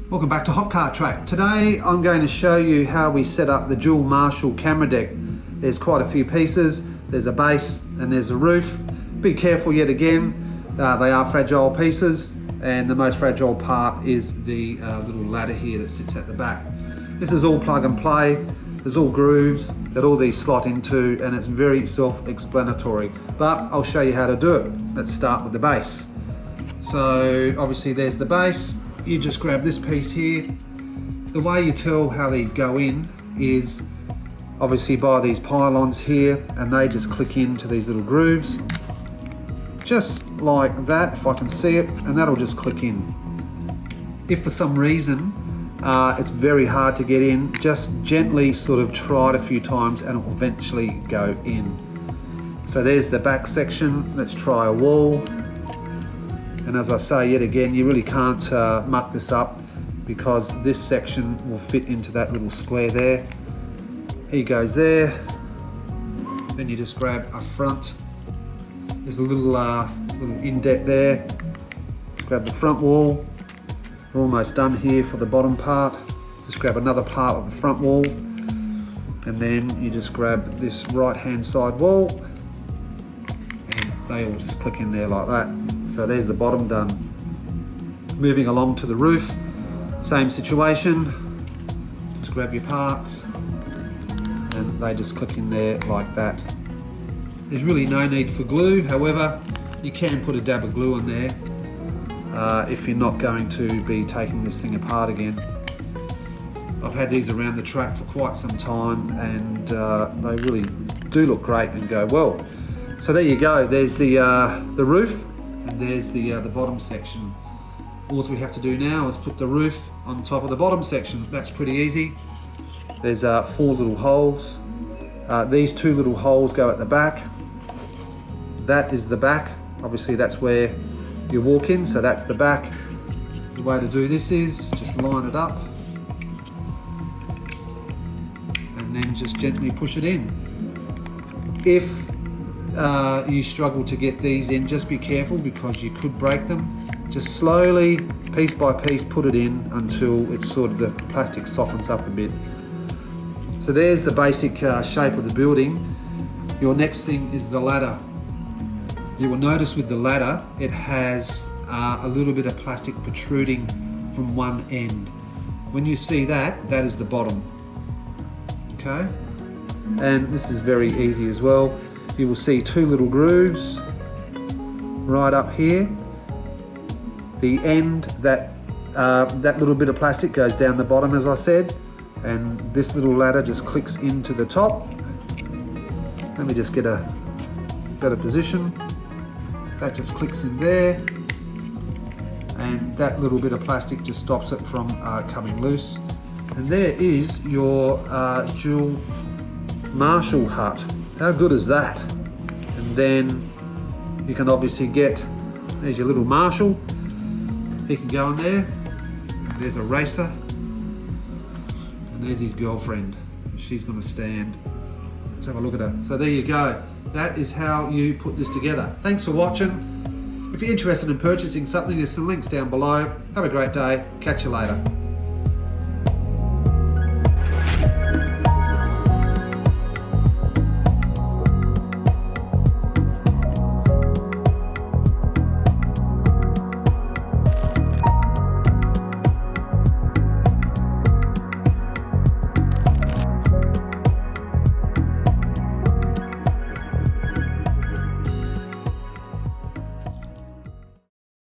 Welcome back to Hot Car Track. Today I'm going to show you how we set up the dual Marshall camera deck. There's quite a few pieces. There's a base and there's a roof. Be careful yet again, they are fragile pieces, and the most fragile part is the little ladder here that sits at the back. This is all plug and play. There's all grooves that all these slot into, and it's very self-explanatory, but I'll show you how to do it. Let's start with the base. So obviously there's the base. You just grab this piece here. The way you tell how these go in is obviously by these pylons here, and they just click into these little grooves, just like that, if I can see it, and that'll just click in. If for some reason it's very hard to get in, just gently sort of try it a few times and it will eventually go in. So there's the back section. Let's try a wall. And as I say, yet again, you really can't muck this up, because this section will fit into that little square there. He goes there. Then you just grab a front. There's a little indent there. Grab the front wall. We're almost done here for the bottom part. Just grab another part of the front wall, and then you just grab this right hand side wall, and they all just click in there like that. So there's the bottom done. Moving along to the roof, same situation. Just grab your parts and they just click in there like that. There's really no need for glue, however, you can put a dab of glue on there if you're not going to be taking this thing apart again. I've had these around the track for quite some time, and they really do look great and go well. So there you go, there's the roof, and there's the bottom section. All we have to do now is put the roof on top of the bottom section. That's pretty easy. There's 4 little holes. These 2 little holes go at the back. That is the back. Obviously that's where you walk in, so that's the back. The way to do this is just line it up and then just gently push it in. If you struggle to get these in, just be careful, because you could break them. Just slowly, piece by piece, put it in until it's sort of the plastic softens up a bit. So there's the basic shape of the building. Your next thing is the ladder. You will notice with the ladder, it has a little bit of plastic protruding from one end. When you see that, that is the bottom. Okay? And this is very easy as well. You will see 2 little grooves right up here. The end, that little bit of plastic goes down the bottom, as I said, and this little ladder just clicks into the top. Let me just get a better position. That just clicks in there, and that little bit of plastic just stops it from coming loose. And there is your dual Marshall hut. How good is that? And then you can obviously get, there's your little Marshall. He can go in there. There's a racer. And there's his girlfriend. She's gonna stand. Let's have a look at her. So there you go. That is how you put this together. Thanks for watching. If you're interested in purchasing something, there's some links down below. Have a great day. Catch you later.